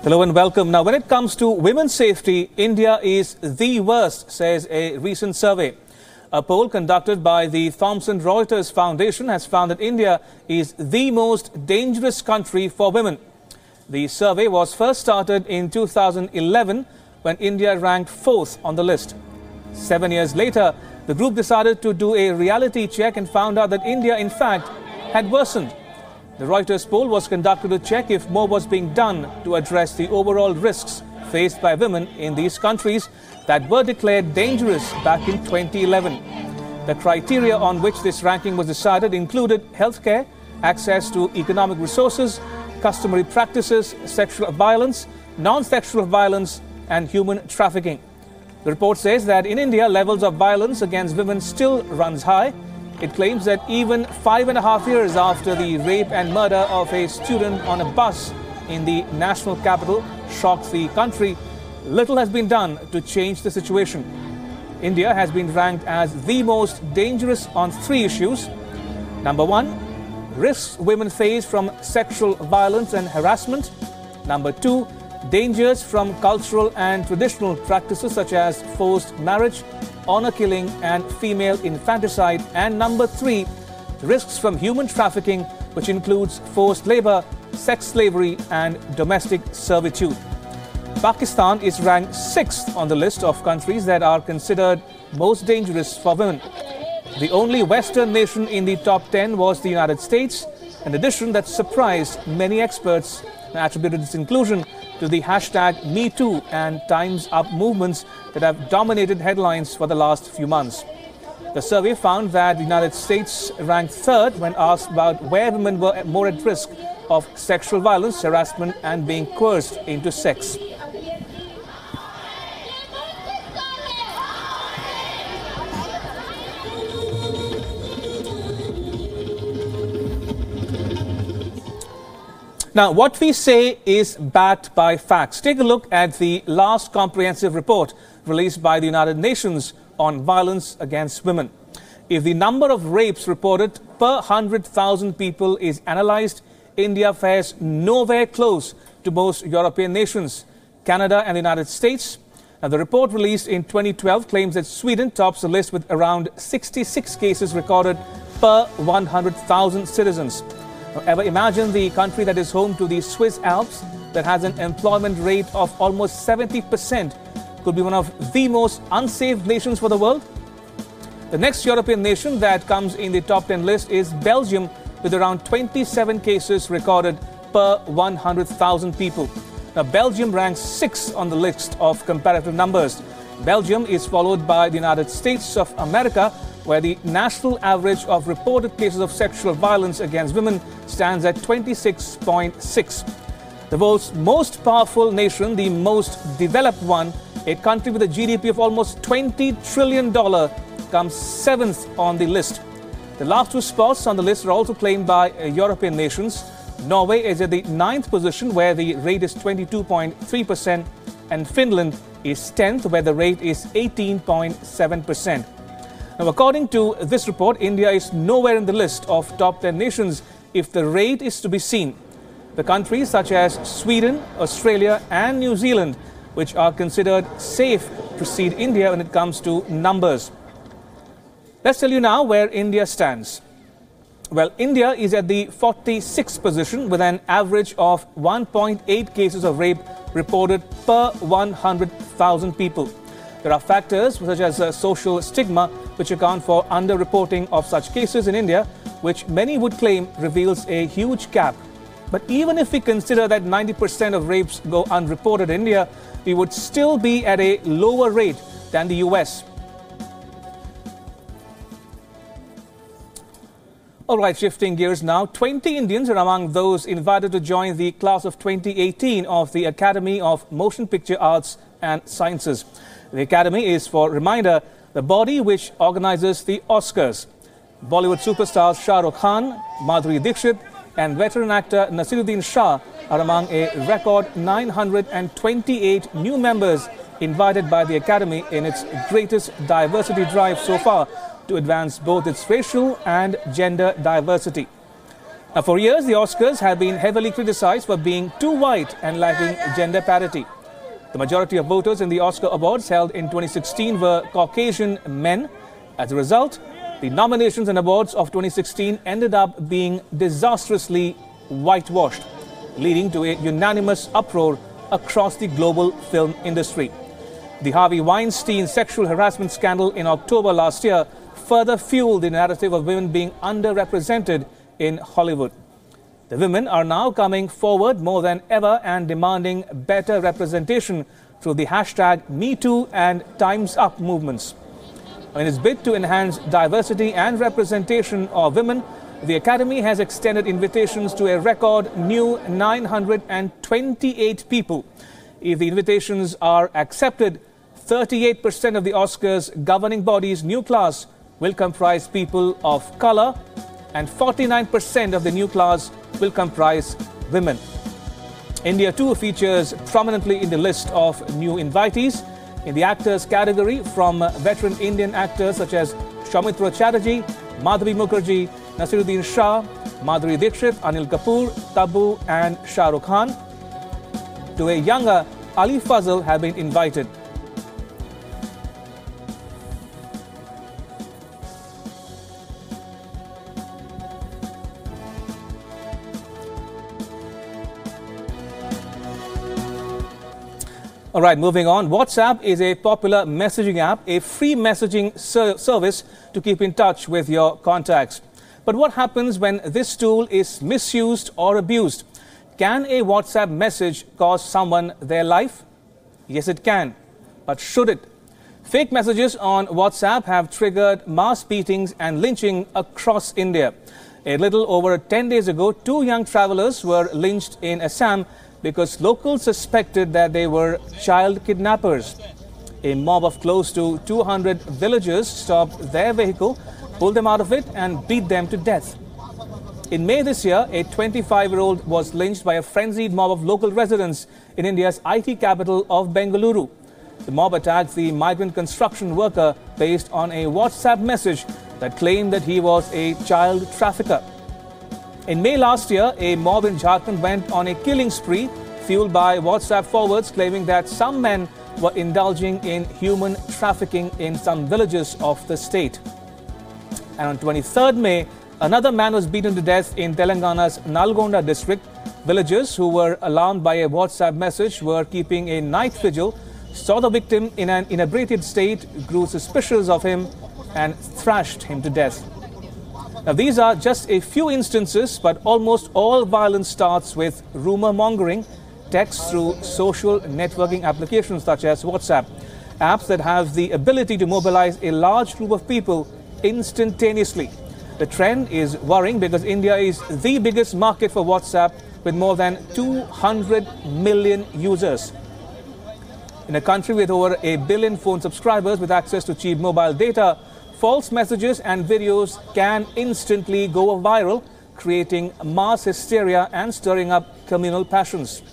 Hello and welcome. Now, when it comes to women's safety, India is the worst, says a recent survey. A poll conducted by the Thomson Reuters Foundation has found that India is the most dangerous country for women. The survey was first started in 2011 when India ranked 4th on the list. 7 years later, the group decided to do a reality check and found out that India, in fact, had worsened. The Reuters poll was conducted to check if more was being done to address the overall risks faced by women in these countries that were declared dangerous back in 2011. The criteria on which this ranking was decided included healthcare, access to economic resources, customary practices, sexual violence, non-sexual violence, and human trafficking. The report says that in India, levels of violence against women still runs high. It claims that even 5.5 years after the rape and murder of a student on a bus in the national capital shocked the country, little has been done to change the situation. India has been ranked as the most dangerous on 3 issues. Number 1, risks women face from sexual violence and harassment. Number 2, dangers from cultural and traditional practices such as forced marriage, honor killing and female infanticide. And number 3, risks from human trafficking, which includes forced labor, sex slavery and domestic servitude. Pakistan is ranked 6th on the list of countries that are considered most dangerous for women. The only Western nation in the top 10 was the United States, an addition that surprised many experts and attributed its inclusion to the hashtag #MeToo and Time's Up movements that have dominated headlines for the last few months. The survey found that the United States ranked 3rd when asked about where women were more at risk of sexual violence, harassment and being coerced into sex. Now, what we say is backed by facts. Take a look at the last comprehensive report released by the United Nations on violence against women. If the number of rapes reported per 100,000 people is analyzed, India fares nowhere close to most European nations, Canada and the United States. Now, the report released in 2012 claims that Sweden tops the list with around 66 cases recorded per 100,000 citizens. Ever imagine the country that is home to the Swiss Alps that has an employment rate of almost 70% could be one of the most unsafe nations for the world? The next European nation that comes in the top 10 list is Belgium with around 27 cases recorded per 100,000 people. Now, Belgium ranks 6th on the list of comparative numbers. Belgium is followed by the United States of America, where the national average of reported cases of sexual violence against women stands at 26.6. The world's most powerful nation, the most developed one, a country with a GDP of almost $20 trillion, comes 7th on the list. The last 2 spots on the list are also claimed by European nations. Norway is at the 9th position, where the rate is 22.3%, and Finland is 10th, where the rate is 18.7%. Now, according to this report, India is nowhere in the list of top 10 nations if the rate is to be seen. The countries such as Sweden, Australia and New Zealand, which are considered safe, precede India when it comes to numbers. Let's tell you now where India stands. Well, India is at the 46th position with an average of 1.8 cases of rape reported per 100,000 people. There are factors such as social stigma which account for underreporting of such cases in India, which many would claim reveals a huge gap. But even if we consider that 90% of rapes go unreported in India, we would still be at a lower rate than the US. All right, shifting gears now. 20 Indians are among those invited to join the class of 2018 of the Academy of Motion Picture Arts and Sciences. The Academy is, for reminder, the body which organizes the Oscars. Bollywood superstars Shah Rukh Khan, Madhuri Dixit and veteran actor Nasiruddin Shah are among a record 928 new members invited by the Academy in its greatest diversity drive so far to advance both its racial and gender diversity. Now, for years, the Oscars have been heavily criticized for being too white and lacking gender parity. The majority of voters in the Oscar Awards held in 2016 were Caucasian men. As a result, the nominations and awards of 2016 ended up being disastrously whitewashed, leading to a unanimous uproar across the global film industry. The Harvey Weinstein sexual harassment scandal in October last year further fueled the narrative of women being underrepresented in Hollywood. The women are now coming forward more than ever and demanding better representation through the hashtag #MeToo and Time's Up movements. In its bid to enhance diversity and representation of women, the Academy has extended invitations to a record new 928 people. If the invitations are accepted, 38% of the Oscars governing body's new class will comprise people of color, and 49% of the new class will comprise women. India too features prominently in the list of new invitees. In the actors category, from veteran Indian actors such as Soumitra Chatterjee, Madhavi Mukherjee, Nasiruddin Shah, Madhuri Dixit, Anil Kapoor, Tabu and Shah Rukh Khan, to a younger Ali Fazal have been invited. All right, moving on. WhatsApp is a popular messaging app, a free messaging service to keep in touch with your contacts. But what happens when this tool is misused or abused? Can a WhatsApp message cost someone their life? Yes, it can. But should it? Fake messages on WhatsApp have triggered mass beatings and lynching across India. A little over 10 days ago, 2 young travelers were lynched in Assam because locals suspected that they were child kidnappers. A mob of close to 200 villagers stopped their vehicle, pulled them out of it and beat them to death. In May this year, a 25-year-old was lynched by a frenzied mob of local residents in India's IT capital of Bengaluru. The mob attacked the migrant construction worker based on a WhatsApp message that claimed that he was a child trafficker. In May last year, a mob in Jharkhand went on a killing spree fueled by WhatsApp forwards claiming that some men were indulging in human trafficking in some villages of the state. And on 23rd May, another man was beaten to death in Telangana's Nalgonda district. Villagers who were alarmed by a WhatsApp message were keeping a night vigil, saw the victim in an inebriated state, grew suspicious of him and thrashed him to death. Now, these are just a few instances, but almost all violence starts with rumor mongering, text through social networking applications such as WhatsApp, apps that have the ability to mobilize a large group of people instantaneously. The trend is worrying because India is the biggest market for WhatsApp with more than 200 million users. In a country with over 1 billion phone subscribers with access to cheap mobile data, false messages and videos can instantly go viral, creating mass hysteria and stirring up communal passions.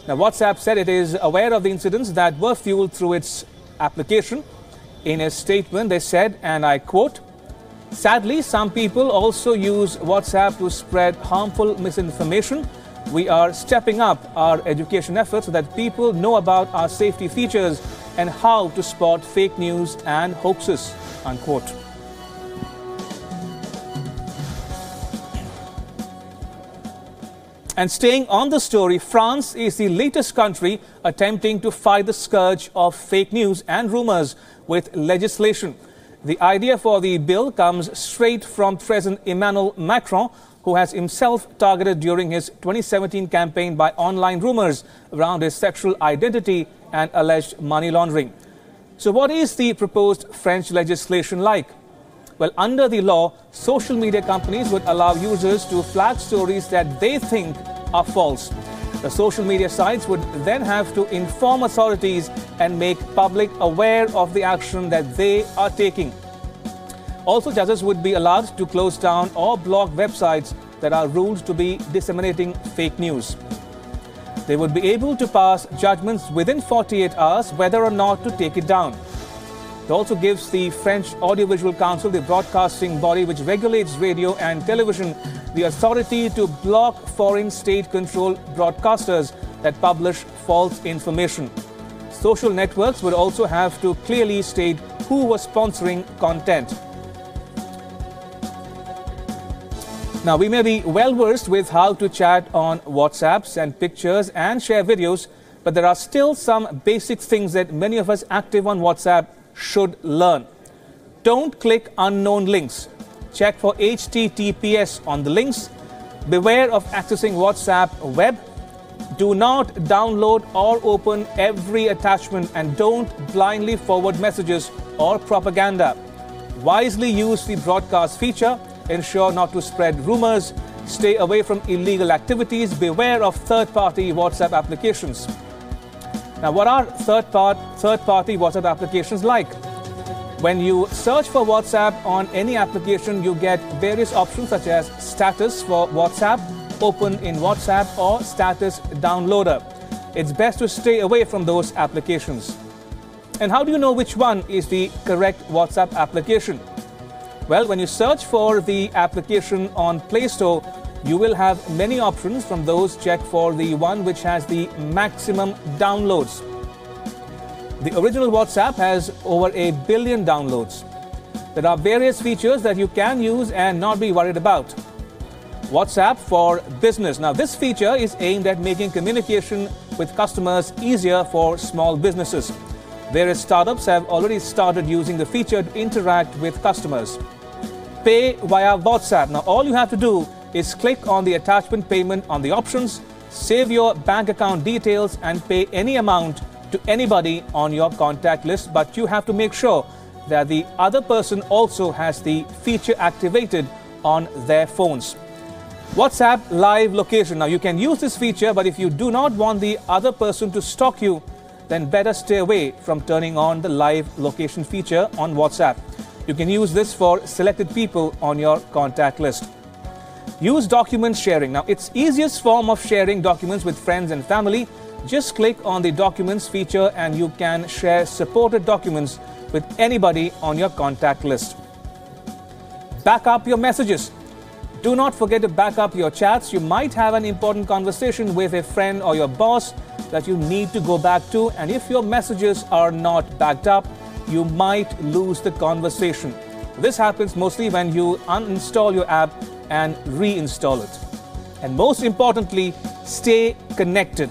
Now, WhatsApp said it is aware of the incidents that were fueled through its application. In a statement, they said, and I quote, "Sadly, some people also use WhatsApp to spread harmful misinformation. We are stepping up our education efforts so that people know about our safety features and how to spot fake news and hoaxes," unquote. And staying on the story, France is the latest country attempting to fight the scourge of fake news and rumors with legislation. The idea for the bill comes straight from President Emmanuel Macron, who has himself targeted during his 2017 campaign by online rumors around his sexual identity and alleged money laundering. So what is the proposed French legislation like? Well, under the law, social media companies would allow users to flag stories that they think are false. The social media sites would then have to inform authorities and make public aware of the action that they are taking. Also, judges would be allowed to close down or block websites that are ruled to be disseminating fake news. They would be able to pass judgments within 48 hours whether or not to take it down. It also gives the French Audiovisual Council, the broadcasting body which regulates radio and television, the authority to block foreign state-controlled broadcasters that publish false information. Social networks would also have to clearly state who was sponsoring content. Now, we may be well versed with how to chat on WhatsApps and pictures and share videos, but there are still some basic things that many of us active on WhatsApp should learn. Don't click unknown links. Check for HTTPS on the links. Beware of accessing WhatsApp web. Do not download or open every attachment, and don't blindly forward messages or propaganda. Wisely use the broadcast feature. Ensure not to spread rumors. Stay away from illegal activities. Beware of third-party WhatsApp applications. Now, what are third-party WhatsApp applications like? When you search for WhatsApp on any application, you get various options such as status for WhatsApp, open in WhatsApp, or status downloader. It's best to stay away from those applications. And how do you know which one is the correct WhatsApp application? Well, when you search for the application on Play Store, you will have many options. From those, check for the one which has the maximum downloads. The original WhatsApp has over 1 billion downloads. There are various features that you can use and not be worried about. WhatsApp for Business. Now, this feature is aimed at making communication with customers easier for small businesses. Various startups have already started using the feature to interact with customers. Pay via WhatsApp. Now, all you have to do is click on the attachment payment on the options, save your bank account details, and pay any amount to anybody on your contact list. But you have to make sure that the other person also has the feature activated on their phones. WhatsApp live location. Now, you can use this feature, but if you do not want the other person to stalk you, then better stay away from turning on the live location feature on WhatsApp. You can use this for selected people on your contact list. Use document sharing. Now, it's easiest form of sharing documents with friends and family. Just click on the documents feature and you can share supported documents with anybody on your contact list. Back up your messages. Do not forget to back up your chats. You might have an important conversation with a friend or your boss that you need to go back to, and if your messages are not backed up, you might lose the conversation. This happens mostly when you uninstall your app and reinstall it. And most importantly, stay connected.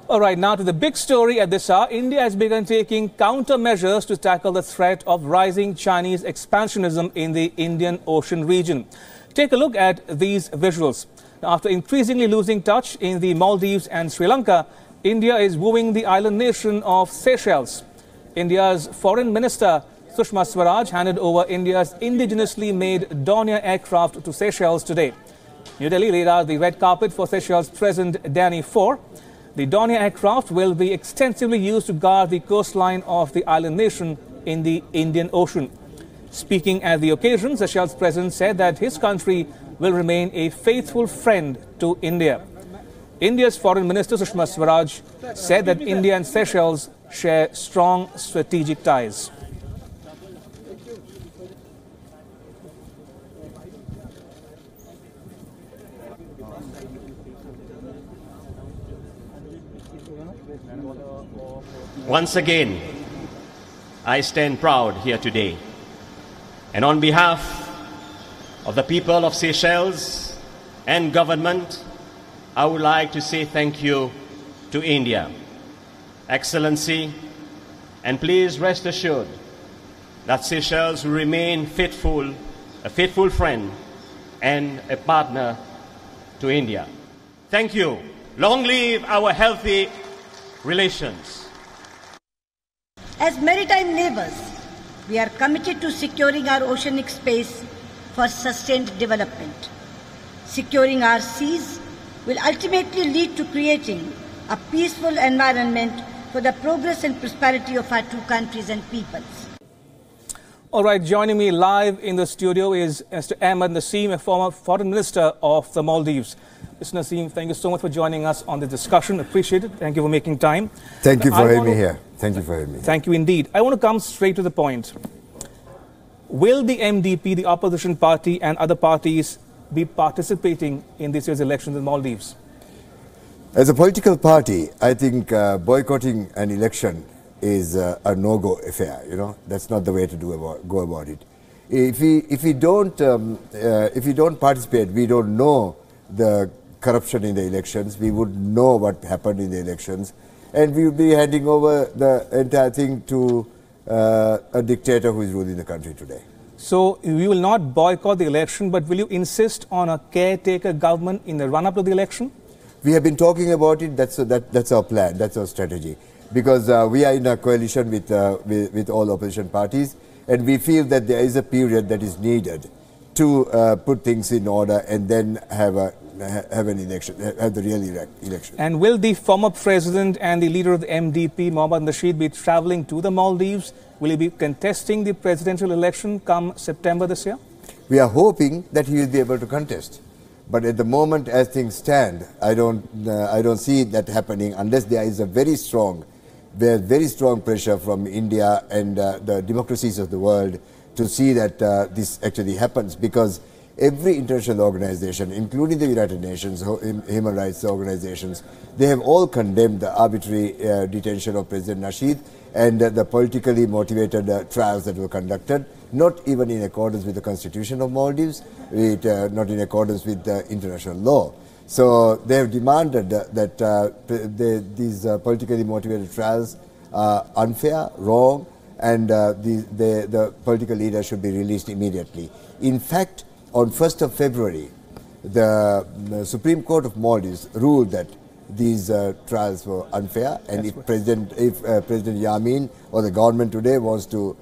All right, now to the big story at this hour. India has begun taking countermeasures to tackle the threat of rising Chinese expansionism in the Indian Ocean region. Take a look at these visuals. After increasingly losing touch in the Maldives and Sri Lanka, India is wooing the island nation of Seychelles. India's Foreign Minister Sushma Swaraj handed over India's indigenously made Dornier aircraft to Seychelles today. New Delhi laid out the red carpet for Seychelles President Danny 4. The Dornier aircraft will be extensively used to guard the coastline of the island nation in the Indian Ocean. Speaking at the occasion, Seychelles President said that his country will remain a faithful friend to India. India's Foreign Minister Sushma Swaraj said that India and Seychelles share strong strategic ties. Once again, I stand proud here today, and on behalf of the people of Seychelles and government, I would like to say thank you to India. Excellency, and please rest assured that Seychelles will remain a faithful friend and a partner to India. Thank you. Long live our healthy relations. As maritime neighbors, we are committed to securing our oceanic space for sustained development. Securing our seas will ultimately lead to creating a peaceful environment for the progress and prosperity of our two countries and peoples. All right, joining me live in the studio is Mr. Ahmed Naseem, a former foreign minister of the Maldives. Mr. Naseem, thank you so much for joining us on the discussion. Appreciate it. Thank you for making time. Thank you for having me here. Thank you for having me. Thank you indeed. I want to come straight to the point. Will the MDP, the opposition party, and other parties be participating in this year's elections in the Maldives? As a political party, I think boycotting an election is a no-go affair. You know, that's not the way to go about it. If we don't participate, we don't know the corruption in the elections. We would know what happened in the elections, and we would be handing over the entire thing to a dictator who is ruling the country today. So we will not boycott the election, but will you insist on a caretaker government in the run-up to the election? We have been talking about it. That's our plan. That's our strategy. Because we are in a coalition with all opposition parties, and we feel that there is a period that is needed to put things in order and then have an election, have the real election. And will the former president and the leader of the MDP, Mohammad Nasheed, be traveling to the Maldives? Will he be contesting the presidential election come September this year? We are hoping that he will be able to contest. But at the moment, as things stand, I don't see that happening unless there is a very strong pressure from India and the democracies of the world to see that this actually happens, because every international organization, including the United Nations, human rights organizations, they have all condemned the arbitrary detention of President Nasheed and the politically motivated trials that were conducted, not even in accordance with the constitution of Maldives, not in accordance with international law. So they have demanded that these politically motivated trials are unfair, wrong, and the political leader should be released immediately. In fact, on 1st of February, the Supreme Court of Maldives ruled that these trials were unfair, and if President Yamin or the government today wants to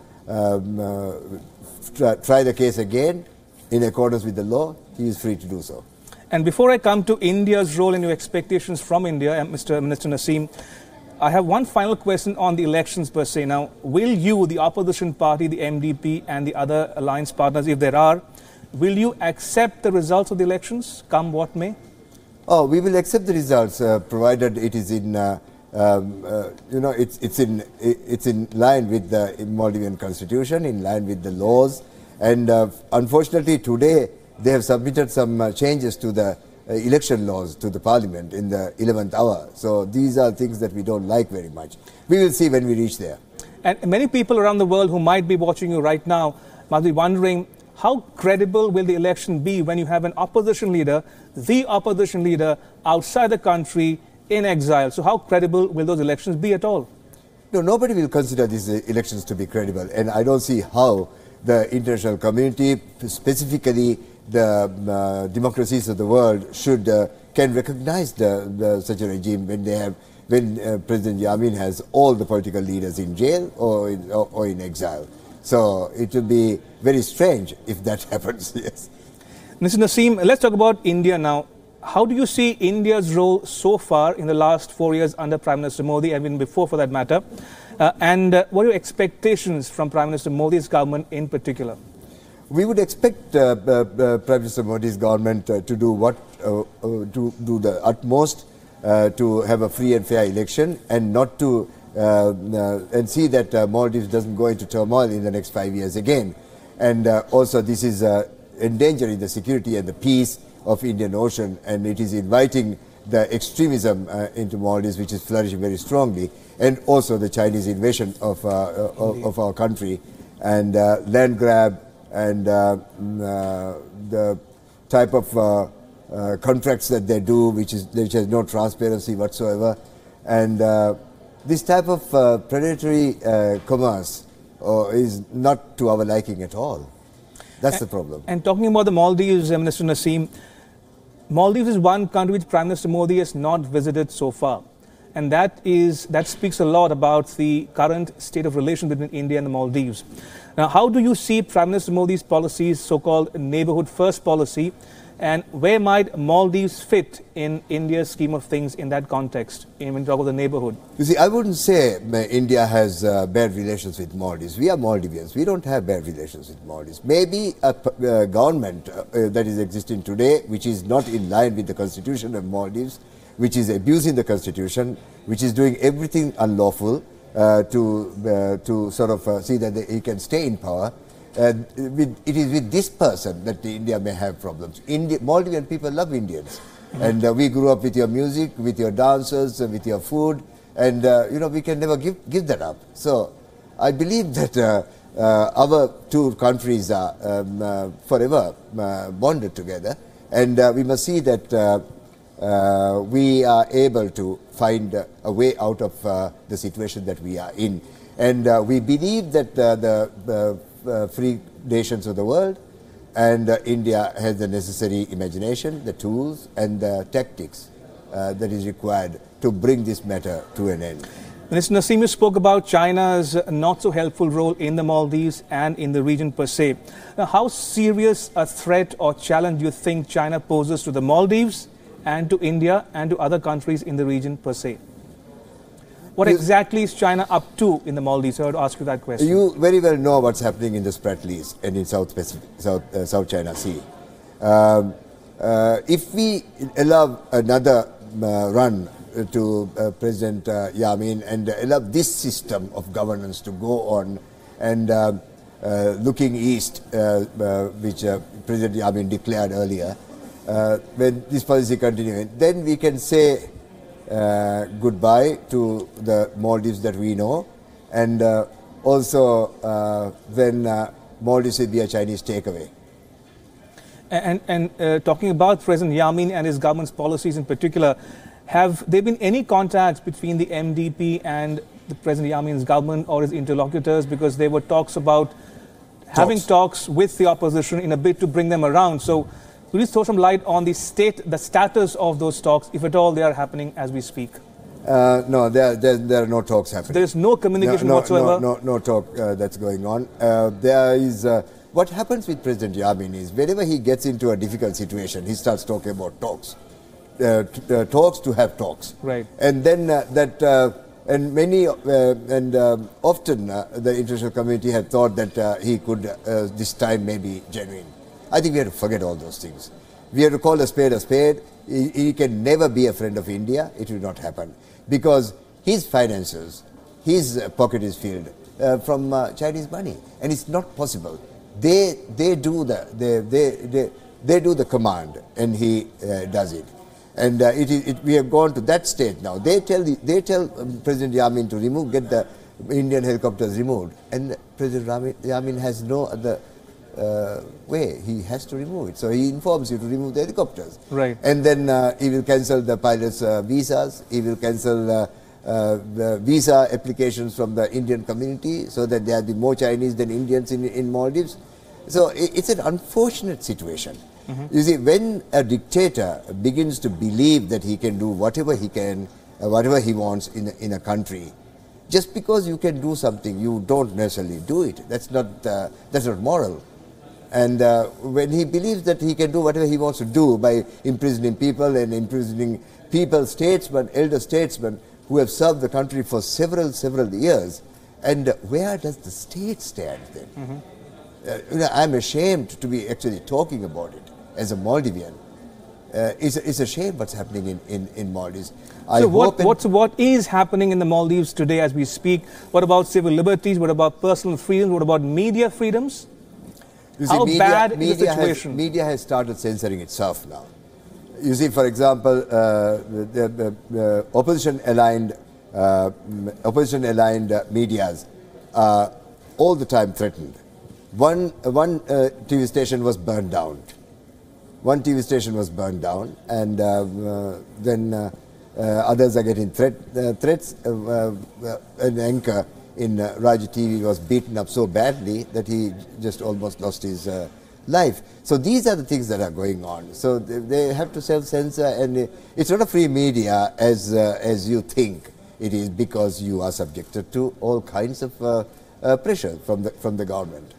try the case again in accordance with the law, he is free to do so. And before I come to India's role and your expectations from India, Mr. Minister Naseem, I have one final question on the elections per se. Now, will you, the opposition party, the MDP, and the other alliance partners, if there are, will you accept the results of the elections, come what may? Oh, we will accept the results, provided it is in, it's in line with the Maldivian constitution, in line with the laws, and unfortunately today they have submitted some changes to the election laws to the parliament in the 11th hour. So these are things that we don't like very much. We will see when we reach there. And many people around the world who might be watching you right now must be wondering, how credible will the election be when you have an opposition leader, the opposition leader, outside the country in exile? So how credible will those elections be at all? No, nobody will consider these elections to be credible, and I don't see how the international community, specifically the democracies of the world, can recognize such a regime when President Yamin has all the political leaders in jail or in exile. So it will be very strange if that happens. Yes. Mr. Naseem, let's talk about India now. How do you see India's role so far in the last 4 years under Prime Minister Modi, and even before for that matter? And what are your expectations from Prime Minister Modi's government in particular? We would expect Prime Minister Modi's government to do the utmost to have a free and fair election, and not to and see that Maldives doesn't go into turmoil in the next 5 years again. And also this is endangering the security and the peace of Indian Ocean, and it is inviting the extremism into Maldives, which is flourishing very strongly, and also the Chinese invasion of our country, and land grab, and the type of contracts that they do, which has no transparency whatsoever, and this type of predatory commerce is not to our liking at all. That's the problem. And talking about the Maldives, Minister Naseem, Maldives is one country which Prime Minister Modi has not visited so far. And that speaks a lot about the current state of relations between India and the Maldives. Now, how do you see Prime Minister Modi's policies, so-called neighborhood first policy, And where might Maldives fit in India's scheme of things in that context, when you talk about the neighborhood? You see, I wouldn't say India has bad relations with Maldives. We are Maldivians. We don't have bad relations with Maldives. Maybe a government that is existing today, which is not in line with the constitution of Maldives, which is abusing the constitution, which is doing everything unlawful to sort of see that he can stay in power. It is with this person that India may have problems. Maldivian people love Indians. And we grew up with your music, with your dances, with your food, and we can never give that up. So I believe that our two countries are forever bonded together, and we must see that we are able to find a way out of the situation that we are in. And we believe that the free nations of the world and India has the necessary imagination, the tools and the tactics that is required to bring this matter to an end. Minister Naseem, you spoke about China's not so helpful role in the Maldives and in the region per se. Now, how serious a threat or challenge do you think China poses to the Maldives and to India and to other countries in the region per se? What exactly is China up to in the Maldives? I would ask you that question. You very well know what's happening in the Spratlys and in South China Sea. If we allow another run to President Yamin and allow this system of governance to go on and looking east, which President Yamin declared earlier, when this policy continues, then we can say goodbye to the Maldives that we know, and also then Maldives will be a Chinese takeaway. And talking about President Yamin and his government's policies in particular, have there been any contacts between the MDP and the President Yamin's government or his interlocutors? Because there were talks about having talks with the opposition in a bid to bring them around. So could you throw some light on the status of those talks, if at all they are happening as we speak? No, there are no talks happening. There is no communication whatsoever? No talk that's going on. There is... what happens with President Yamin is whenever he gets into a difficult situation, he starts talking about talks. Talks to have talks. Right. And then and many often the international community had thought that he could this time may be genuine. I think we have to forget all those things. We have to call a spade a spade. He can never be a friend of India. It will not happen because his finances, his pocket is filled from Chinese money, and it's not possible. They do the command, and he does it. And we have gone to that state now. They tell President Yamin to get the Indian helicopters removed, and President Yamin has no other way. He has to remove it. So he informs you to remove the helicopters. Right. And then he will cancel the pilots' visas. He will cancel the visa applications from the Indian community, so that there will be more Chinese than Indians in Maldives. So it's an unfortunate situation. You see, when a dictator begins to believe that he can do whatever he can, whatever he wants in a country, just because you can do something, you don't necessarily do it. That's not moral. And when he believes that he can do whatever he wants to do by imprisoning people and imprisoning people, statesmen, elder statesmen who have served the country for several years, and where does the state stand then? I'm ashamed to be actually talking about it as a Maldivian. It's a shame what's happening in Maldives. So what is happening in the Maldives today as we speak? What about civil liberties? What about personal freedoms? What about media freedoms? You see, how bad is the situation? Media has started censoring itself now. You see, for example, the opposition-aligned medias are all the time threatened. One TV station was burned down. And then others are getting threats. An anchor in Raja TV was beaten up so badly that he just almost lost his life. So these are the things that are going on. So they have to self-censor, and it's not a free media as you think it is, because you are subjected to all kinds of pressure from the government.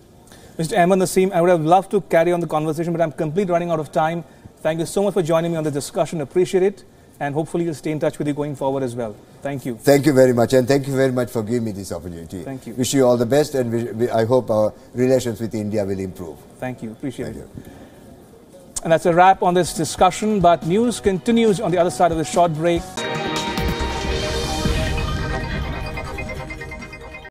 Mr. Ahmed Naseem, I would have loved to carry on the conversation, but I'm completely running out of time. Thank you so much for joining me on the discussion. Appreciate it. And hopefully we'll stay in touch with you going forward as well. Thank you. Thank you very much, and thank you very much for giving me this opportunity. Thank you. Wish you all the best, and I hope our relations with India will improve. Thank you. Appreciate Thank it. you. And that's a wrap on this discussion, but news continues on the other side of the short break.